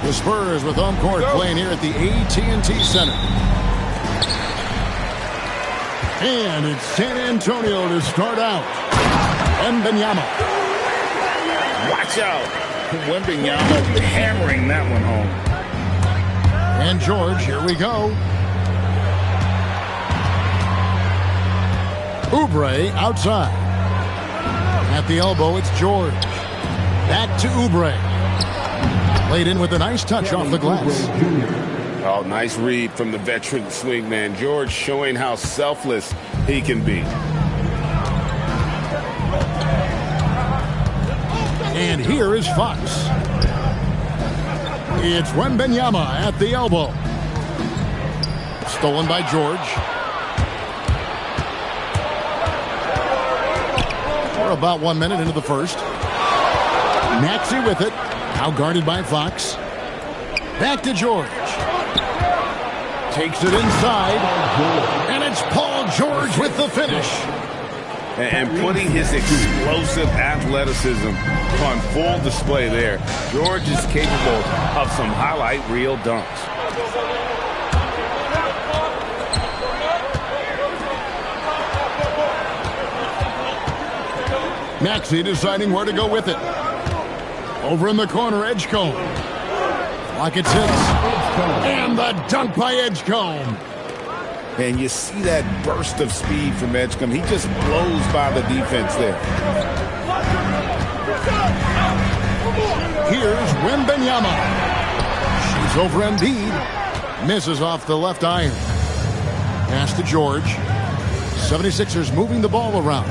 The Spurs with home court playing here at the AT&T Center. And it's San Antonio to start out. Wembanyama. Watch out. Wembanyama hammering that one home. And George, here we go. Oubre outside. At the elbow, it's George. Back to Oubre. Laid in with a nice touch off the glass. Oh, nice read from the veteran swingman. George showing how selfless he can be. And here is Fox. It's Wembanyama at the elbow. Stolen by George. We're about 1 minute into the first. Maxey with it. Now guarded by Fox. Back to George. Takes it inside. And it's Paul George with the finish. And putting his explosive athleticism on full display there. George is capable of some highlight reel dunks. Maxey deciding where to go with it. Over in the corner, Edgecombe. Rockets hits. And the dunk by Edgecombe. And you see that burst of speed from Edgecombe. He just blows by the defense there. Here's Wembanyama. She's over Embiid. Misses off the left iron. Pass to George. 76ers moving the ball around.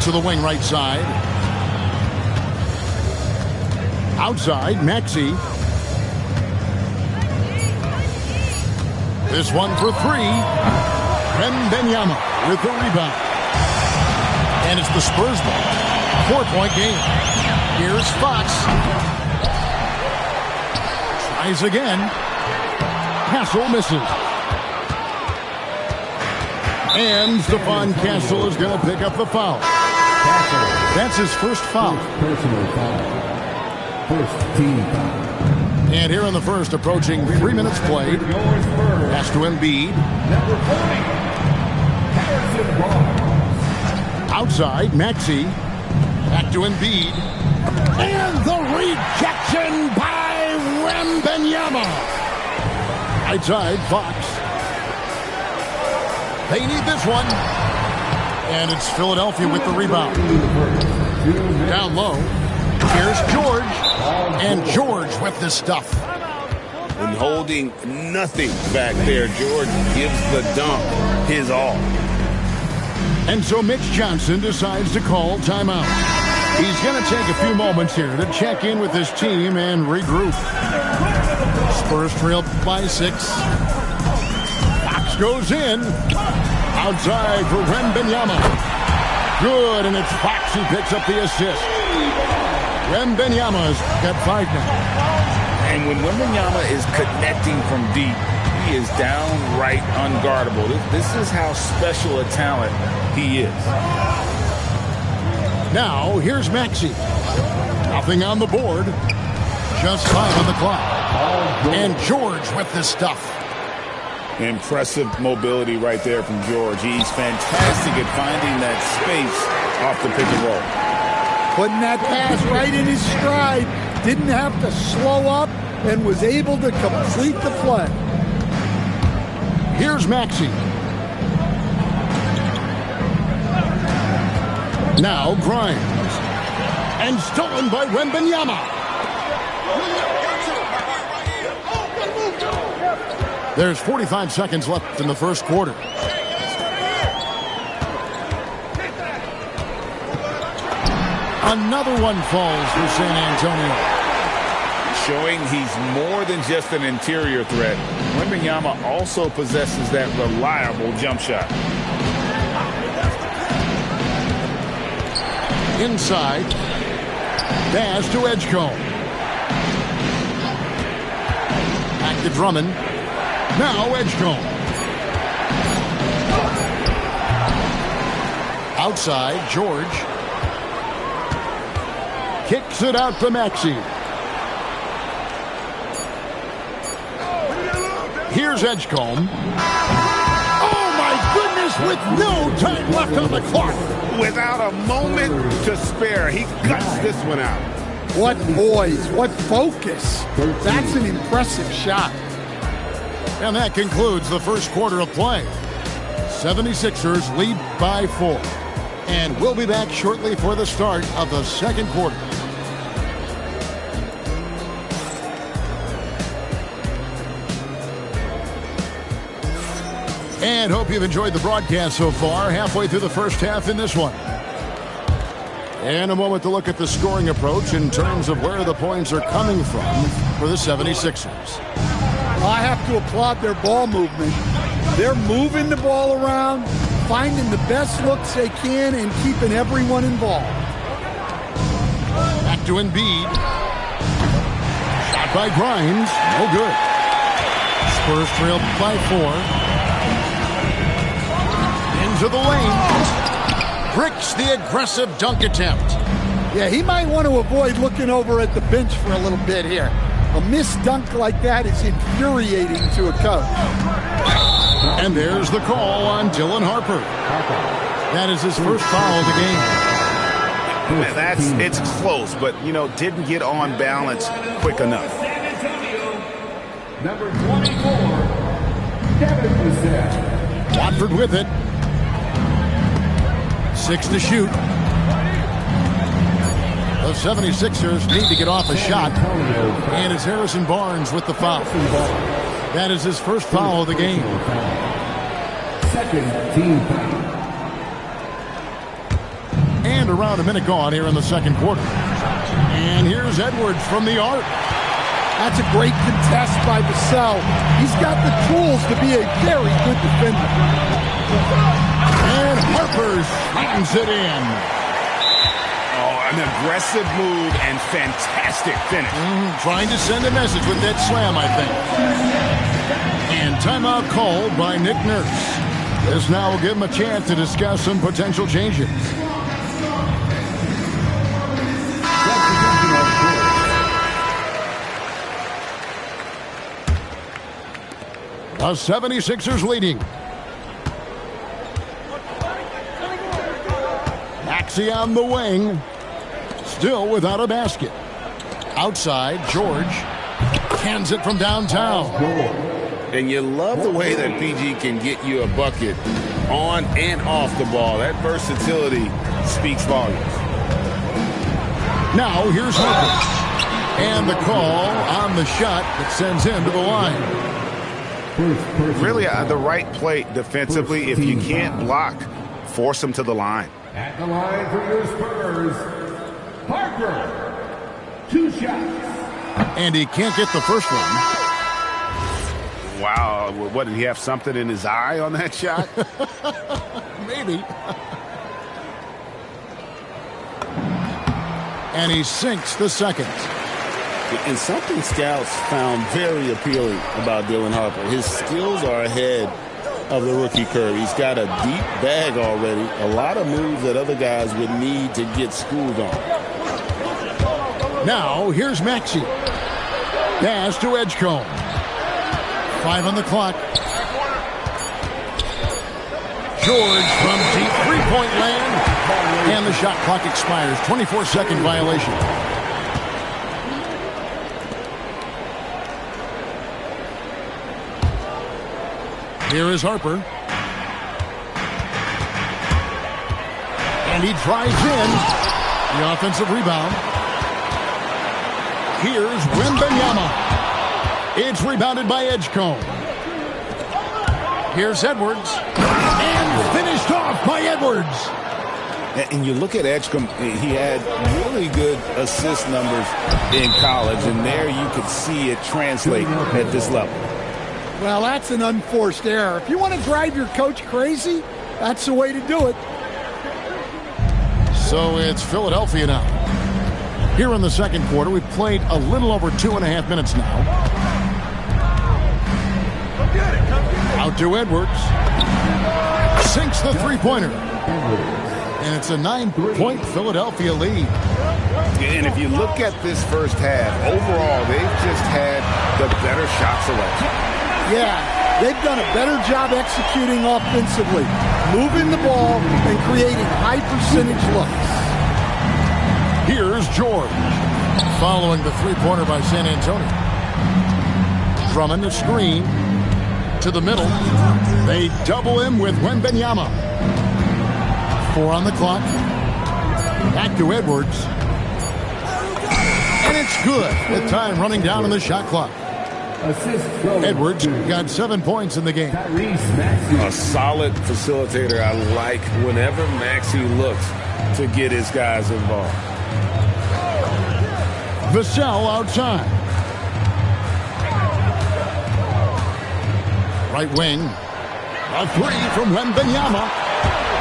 To the wing right side. Outside, Maxey. This one for three. Wembanyama with the rebound. And it's the Spurs ball. 4-point game. Here's Fox. Tries again. Castle misses. And Stephon Castle is going to pick up the foul. That's his first foul. Personal foul. First team foul. And here in the first, approaching 3 minutes played. Pass to Embiid. Outside, Maxey. Back to Embiid. And the rejection by Wembanyama. Right side, Fox. They need this one. And it's Philadelphia with the rebound. Down low. Here's George. And George with the stuff. And holding nothing back there, George gives the dunk his all. And so Mitch Johnson decides to call timeout. He's going to take a few moments here to check in with his team and regroup. Spurs trail by 6. Fox goes in. Outside for Wembanyama. Good, and it's Fox who picks up the assist. Wembanyama's got 5 now. And when Wembanyama is connecting from deep, he is downright unguardable. This is how special a talent he is. Now, here's Maxey. Nothing on the board. Just 5 on the clock. And George with the stuff. Impressive mobility right there from George. He's fantastic at finding that space off the pick and roll. Putting that pass right in his stride. Didn't have to slow up and was able to complete the play. Here's Maxey. Now Grimes. And stolen by Wembanyama. There's 45 seconds left in the first quarter. Another one falls for San Antonio. Showing he's more than just an interior threat. Wembanyama also possesses that reliable jump shot. Inside. Pass to Edgecombe. Back to Drummond. Now Edgecombe. Outside, George. Kicks it out to Maxey. Here's Edgecombe. Oh, my goodness, with no time left on the clock. Without a moment to spare, he guts this one out. What poise, what focus. That's an impressive shot. And that concludes the first quarter of play. 76ers lead by 4. And we'll be back shortly for the start of the second quarter. And hope you've enjoyed the broadcast so far. Halfway through the first half in this one. And a moment to look at the scoring approach in terms of where the points are coming from for the 76ers. I have to applaud their ball movement. They're moving the ball around, finding the best looks they can, and keeping everyone involved. Back to Embiid. Shot by Grimes. No good. Spurs trail by 4. Into the lane. Bricks the aggressive dunk attempt. Yeah, he might want to avoid looking over at the bench for a little bit here. A missed dunk like that is infuriating to a coach. And there's the call on Dylan Harper. That is his first foul of the game. It's close, but, didn't get on balance quick enough. Number 24, Kevin Lissette. Watford with it. 6 to shoot. The 76ers need to get off a shot. And it's Harrison Barnes with the foul. That is his first foul of the game. Second team foul. And around a minute gone here in the second quarter. And here's Edwards from the arc. That's a great contest by Vassell. He's got the tools to be a very good defender. And Harper slams it in. An aggressive move and fantastic finish. Trying to send a message with that slam, I think. And timeout called by Nick Nurse. This now will give him a chance to discuss some potential changes. The 76ers leading. Maxey on the wing. Still without a basket. Outside, George cans it from downtown. And you love the way that PG can get you a bucket on and off the ball. That versatility speaks volumes. Now here's Harper. And the call on the shot that sends him to the line. Really the right play defensively. If you can't block, force him to the line. At the line for your Spurs, Harper. 2 shots. And he can't get the first one. Wow. What, did he have something in his eye on that shot? Maybe. And he sinks the second. And something scouts found very appealing about Dylan Harper. His skills are ahead of the rookie curve. He's got a deep bag already. A lot of moves that other guys would need to get schooled on. Now, here's Maxey. Pass to Edgecombe. 5 on the clock. George from deep three-point land. And the shot clock expires. 24-second violation. Here is Harper. And he drives in. The offensive rebound. Here's Wembanyama. It's rebounded by Edgecombe. Here's Edwards. And finished off by Edwards. And you look at Edgecombe, he had really good assist numbers in college, and there you could see it translate at this level. Well, that's an unforced error. If you want to drive your coach crazy, that's the way to do it. So it's Philadelphia now. Here in the second quarter, we've played a little over 2.5 minutes now. Out to Edwards. Sinks the three-pointer. And it's a 9-point Philadelphia lead. And if you look at this first half, overall, they've just had the better shot selection. Yeah, they've done a better job executing offensively, moving the ball and creating high percentage looks. Here's George, following the three-pointer by San Antonio. Drummond, the screen to the middle. They double him with Wembanyama. 4 on the clock. Back to Edwards. And it's good with time running down on the shot clock. Edwards got 7 points in the game. A solid facilitator. I like whenever Maxey looks to get his guys involved. Vassell outside. Right wing. A three from Wembanyama.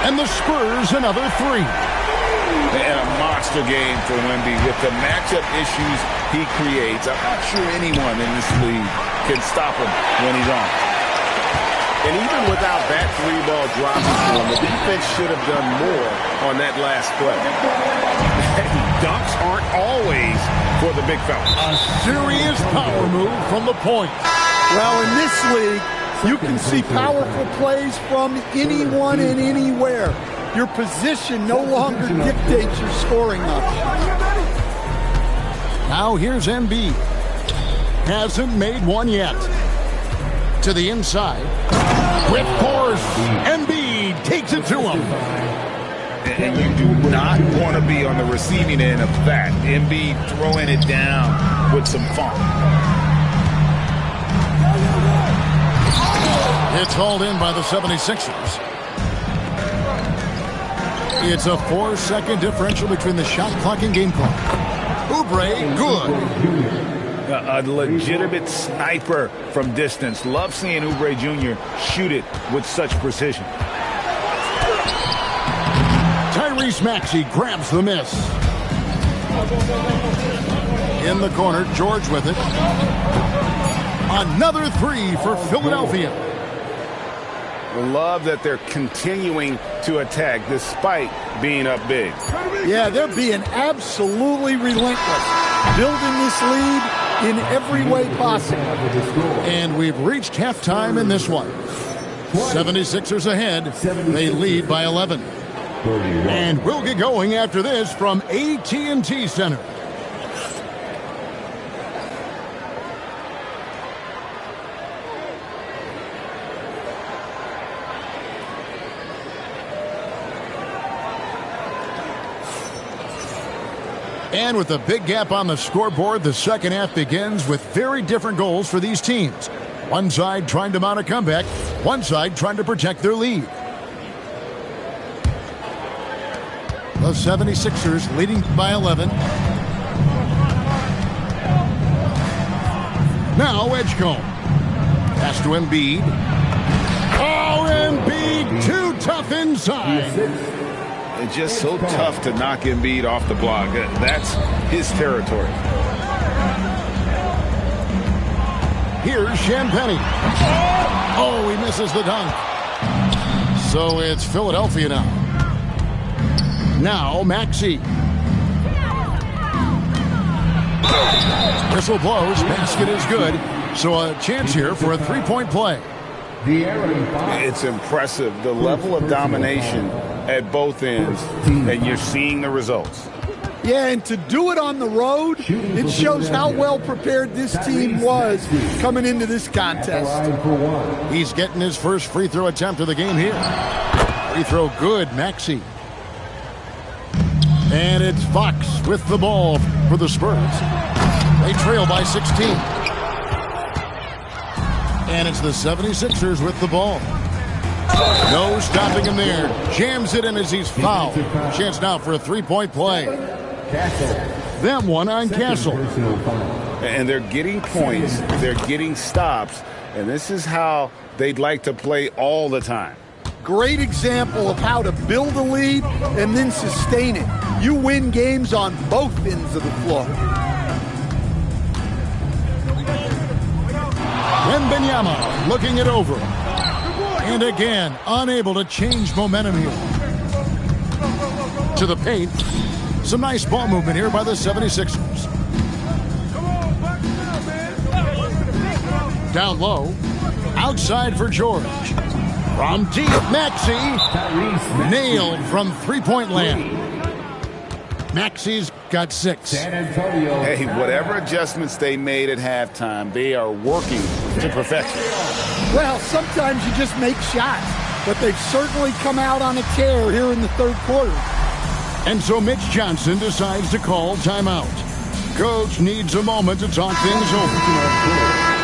And the Spurs another three. And a monster game for Wemby with the matchup issues he creates. I'm not sure anyone in this league can stop him when he's on. And even without that three-ball dropping for him, the defense should have done more on that last play. Dunks aren't always for the big fella. A serious power move from the point. Well, in this league, you can see powerful plays from anyone and anywhere. Your position no longer dictates your scoring options. Now here's Embiid. Hasn't made one yet. To the inside. With force, Embiid takes it to him. And you do not want to be on the receiving end of that. Embiid throwing it down with some funk. It's hauled in by the 76ers. It's a 4-second differential between the shot clock and game clock. Oubre, good. A legitimate sniper from distance. Love seeing Oubre Jr. shoot it with such precision. Tyrese Maxey grabs the miss. In the corner, George with it. Another three for Philadelphia. Love that they're continuing to attack despite being up big. Yeah, they're being absolutely relentless, building this lead in every way possible. And we've reached halftime in this one. 76ers ahead. They lead by 11. And we'll get going after this from AT&T Center. And with a big gap on the scoreboard, the second half begins with very different goals for these teams. One side trying to mount a comeback, one side trying to protect their lead. The 76ers leading by 11. Now Edgecombe. Pass to Embiid. Oh, Embiid, too tough inside. It's just so tough to knock Embiid off the block. That's his territory. Here's Champagnie. Oh, he misses the dunk. So it's Philadelphia now. Now Maxey. Whistle blows. Basket is good. So a chance here for a three-point play. It's impressive, the level of domination at both ends, and you're seeing the results. Yeah, and to do it on the road, it shows how well prepared this team was coming into this contest. He's getting his first free throw attempt of the game here. Free throw good, Maxey. And it's Fox with the ball for the Spurs. They trail by 16. And it's the 76ers with the ball. No stopping him there. Jams it in as he's fouled. Chance now for a three-point play. Them one on Castle. And they're getting points. They're getting stops. And this is how they'd like to play all the time. Great example of how to build a lead and then sustain it. You win games on both ends of the floor. Wembanyama looking it over. And again, unable to change momentum here. into the paint. Some nice ball movement here by the 76ers. Down low. Outside for George. From deep, Maxey. Nailed from three-point land. Maxey's got 6. Hey, whatever adjustments they made at halftime, they are working to perfection. Well, sometimes you just make shots, but they've certainly come out on a tear here in the third quarter. And so Mitch Johnson decides to call timeout. Coach needs a moment to talk things over.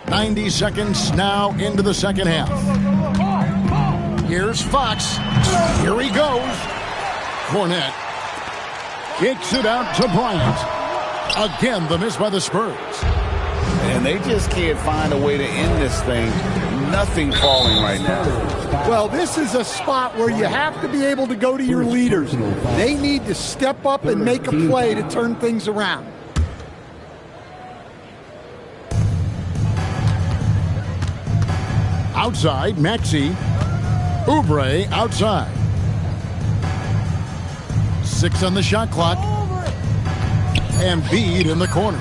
90 seconds now into the second half. Here's Fox. Here he goes. Cornette kicks it out to Bryant. Again, the miss by the Spurs. And they just can't find a way to end this thing. Nothing falling right now. Well, this is a spot where you have to be able to go to your leaders. They need to step up and make a play to turn things around. Outside, Maxey. Oubre outside. 6 on the shot clock. Embiid in the corner.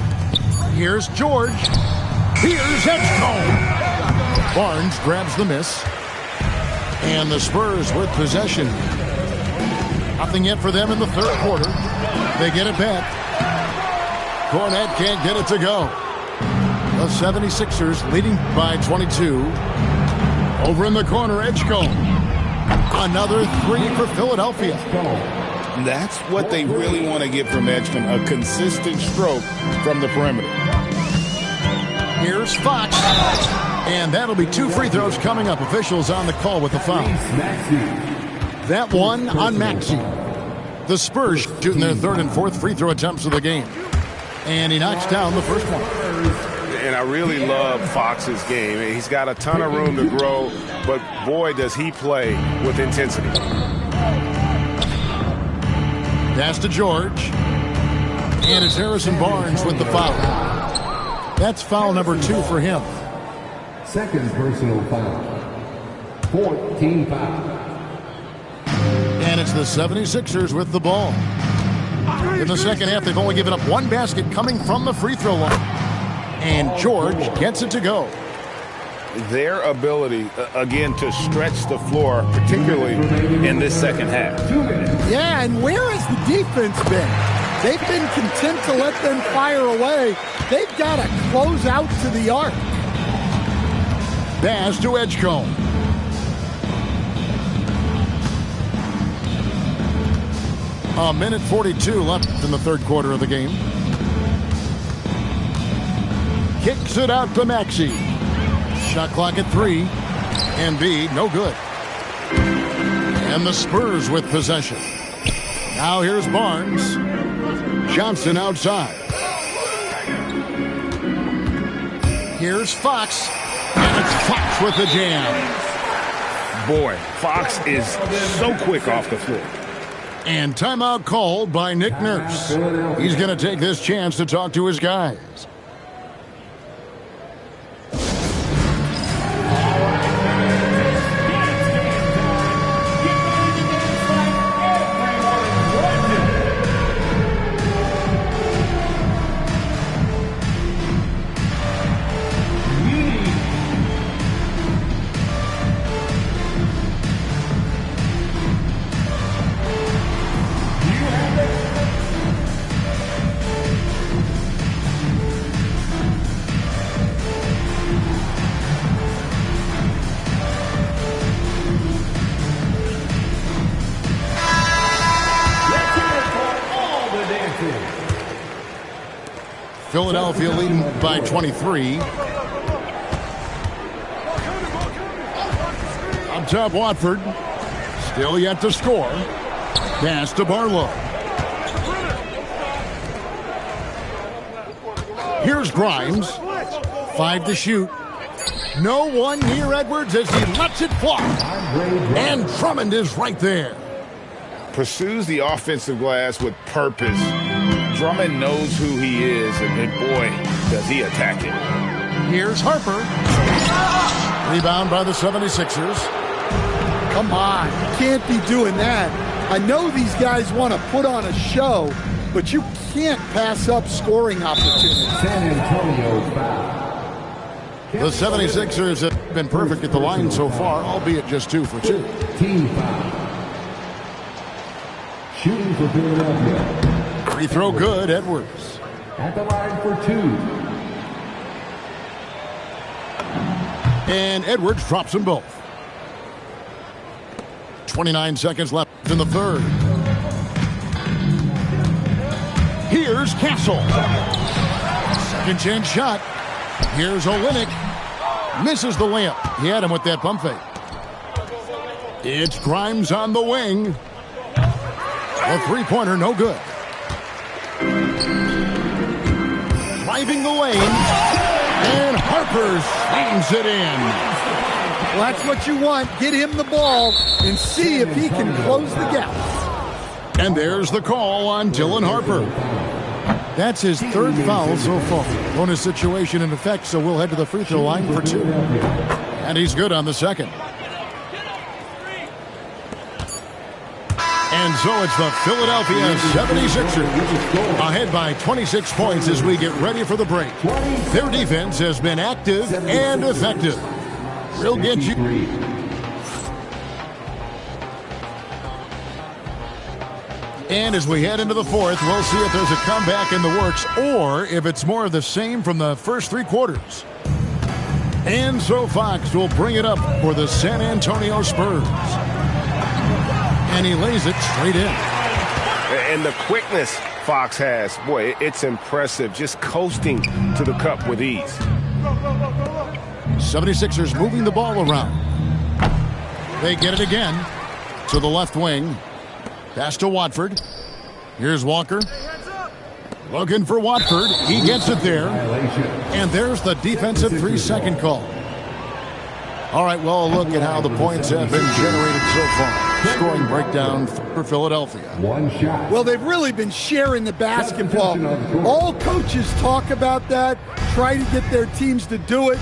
Here's George. Here's Edgecombe. Barnes grabs the miss. And the Spurs with possession. Nothing yet for them in the third quarter. They get it back. Cornette can't get it to go. The 76ers leading by 22. Over in the corner, Edgecombe. Another 3 for Philadelphia. That's what they really want to get from Edgecombe, a consistent stroke from the perimeter. Here's Fox. And that'll be 2 free throws coming up. Officials on the call with the foul. That one on Maxey. The Spurs shooting their third and fourth free throw attempts of the game. And he knocks down the first one. And I really love Fox's game. He's got a ton of room to grow, but boy, does he play with intensity. Pass to George. And it's Harrison Barnes with the foul. That's foul number 2 for him. Second personal foul. 14 foul. And it's the 76ers with the ball. In the second half, they've only given up 1 basket coming from the free throw line. And George gets it to go. Their ability, again, to stretch the floor, particularly in this second half. Yeah, and where has the defense been? They've been content to let them fire away. They've got to close out to the arc. Pass to Edgecombe. A minute 42 left in the third quarter of the game. Kicks it out to Maxey. Shot clock at 3. Embiid, no good. And the Spurs with possession. Now here's Barnes. Johnson outside. Here's Fox. And it's Fox with the jam. Boy, Fox is so quick off the floor. And timeout called by Nick Nurse. He's going to take this chance to talk to his guys. Philadelphia leading by 23. Up top, Watford. Still yet to score. Pass to Barlow. Here's Grimes. 5 to shoot. No one near Edwards as he lets it fly. And Drummond is right there. Pursues the offensive glass with purpose. Drummond knows who he is, and boy, does he attack it. Here's Harper. Rebound by the 76ers. Come on, you can't be doing that. I know these guys want to put on a show, but you can't pass up scoring opportunities. San Antonio foul. The 76ers have been perfect at the line so far, albeit just 2 for 2. Team foul. Shooting for Philadelphia. Free throw good, Edwards. At the line for 2. And Edwards drops them both. 29 seconds left in the third. Here's Castle. Second chance shot. Here's Olynyk. Misses the layup. He had him with that pump fake. It's Grimes on the wing. A three-pointer, no good. Driving the lane. And Harper slams it in. Well, that's what you want. Get him the ball and see if he can close the gap. And there's the call on Dylan Harper. That's his third foul so far. Bonus situation in effect, so we'll head to the free throw line for 2. And he's good on the second. And so it's the Philadelphia 76ers ahead by 26 points as we get ready for the break. Their defense has been active and effective. We'll get you. And as we head into the fourth, we'll see if there's a comeback in the works or if it's more of the same from the first 3 quarters. And so Fox will bring it up for the San Antonio Spurs. And he lays it straight in. And the quickness Fox has, boy, it's impressive. Just coasting to the cup with ease. 76ers moving the ball around. They get it again to the left wing. Pass to Watford. Here's Walker. Looking for Watford. He gets it there. And there's the defensive 3-second call. All right, well, look at how the points have been generated so far. Scoring breakdown for Philadelphia. One shot. Well, they've really been sharing the basketball. All coaches talk about that, try to get their teams to do it.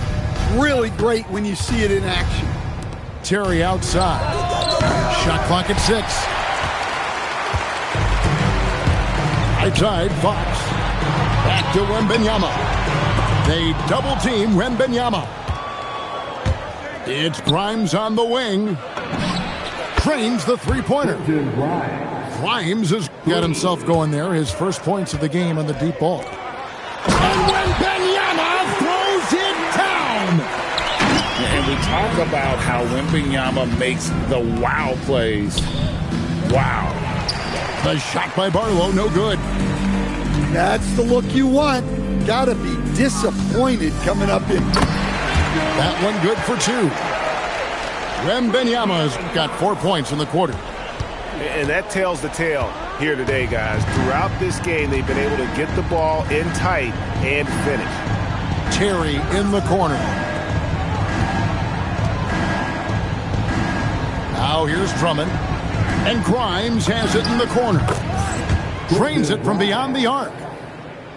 Really great when you see it in action. Terry outside. Shot clock at 6. Outside, Fox. Back to Wembanyama. They double team Wembanyama. It's Grimes on the wing. Trains the three-pointer. Grimes has got himself going there. His first points of the game on the deep ball. And Wembanyama throws it down. And we talk about how Wembanyama makes the wow plays. Wow. The shot by Barlow, no good. That's the look you want. Gotta be disappointed coming up in. That one good for 2. Wembanyama's got 4 points in the quarter. And that tells the tale here today, guys. Throughout this game, they've been able to get the ball in tight and finish. Terry in the corner. Now here's Drummond. And Grimes has it in the corner. Drains it from beyond the arc.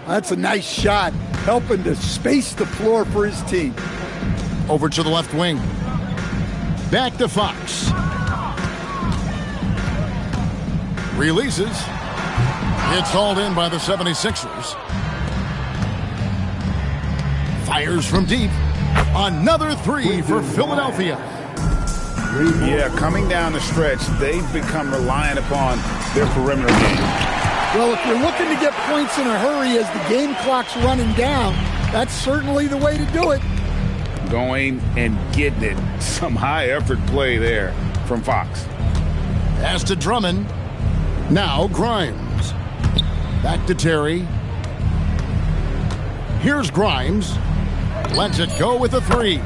That's a nice shot, helping to space the floor for his team. Over to the left wing. Back to Fox. Releases. It's hauled in by the 76ers. Fires from deep. Another 3 for Philadelphia. Yeah, coming down the stretch, they've become reliant upon their perimeter game. Well, if you're looking to get points in a hurry as the game clock's running down, that's certainly the way to do it. Going and getting it. Some high-effort play there from Fox. Pass to Drummond. Now Grimes. Back to Terry. Here's Grimes. Lets it go with a 3.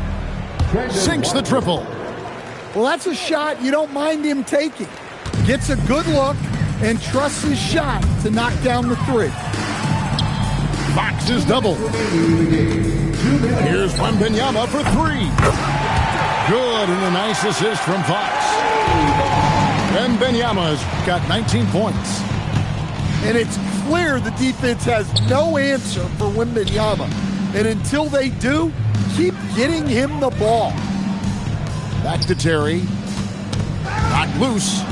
Sinks the triple. Well, that's a shot you don't mind him taking. Gets a good look and trusts his shot to knock down the 3. Fox is double. Here's Wembanyama for three. Good, and a nice assist from Fox. Wembanyama's got 19 points. And it's clear the defense has no answer for Wembanyama. And until they do, keep getting him the ball. Back to Terry. Knocked loose.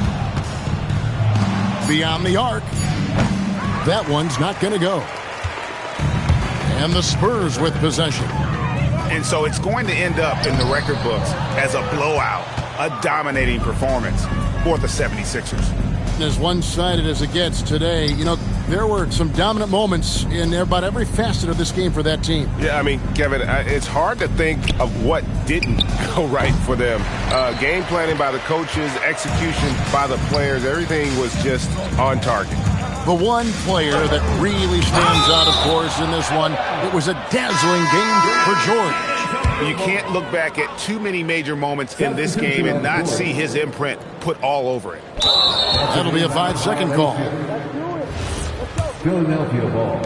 Beyond the arc. That one's not going to go. And the Spurs with possession. And so it's going to end up in the record books as a blowout, a dominating performance for the 76ers. As one-sided as it gets today, you know, there were some dominant moments in about every facet of this game for that team. Yeah, I mean, Kevin, it's hard to think of what didn't go right for them. Game planning by the coaches, execution by the players, everything was just on target. The one player that really stands out, of course, in this one, it was a dazzling game for George. You can't look back at too many major moments in this game and not see his imprint put all over it. That'll be a 5-second call. Philadelphia ball.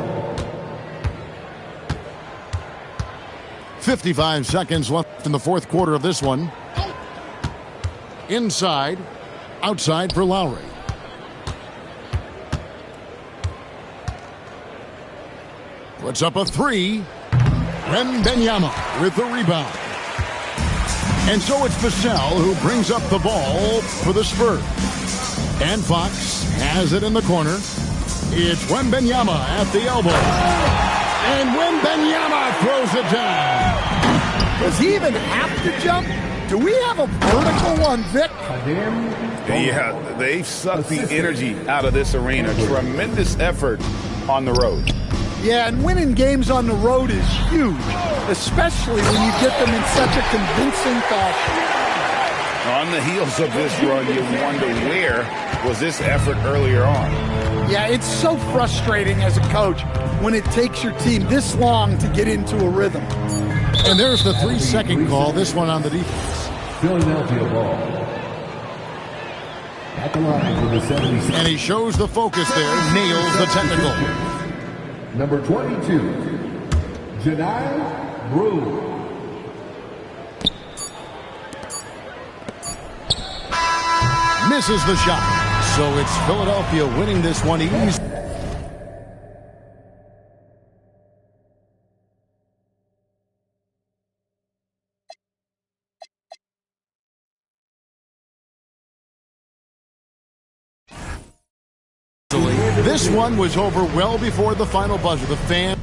55 seconds left in the fourth quarter of this one. Inside, outside for Lowry. Puts up a three. Wembanyama with the rebound. And so it's Vassell who brings up the ball for the Spurs. And Fox has it in the corner. It's Wembanyama at the elbow. And Wembanyama throws it down. Does he even have to jump? Do we have a vertical on Vic? Yeah, they've sucked the energy out of this arena. Tremendous effort on the road. Yeah, and winning games on the road is huge, especially when you get them in such a convincing fashion. On the heels of this run, you wonder where was this effort earlier on. Yeah, it's so frustrating as a coach when it takes your team this long to get into a rhythm. And there's the 3-second call, this one on the defense. Philadelphia ball. At the line for the 76ers. And he shows the focus there, nails the technical. Number 22, Janai Brew. Misses the shot. So it's Philadelphia winning this one easy. This one was over well before the final buzzer. The fan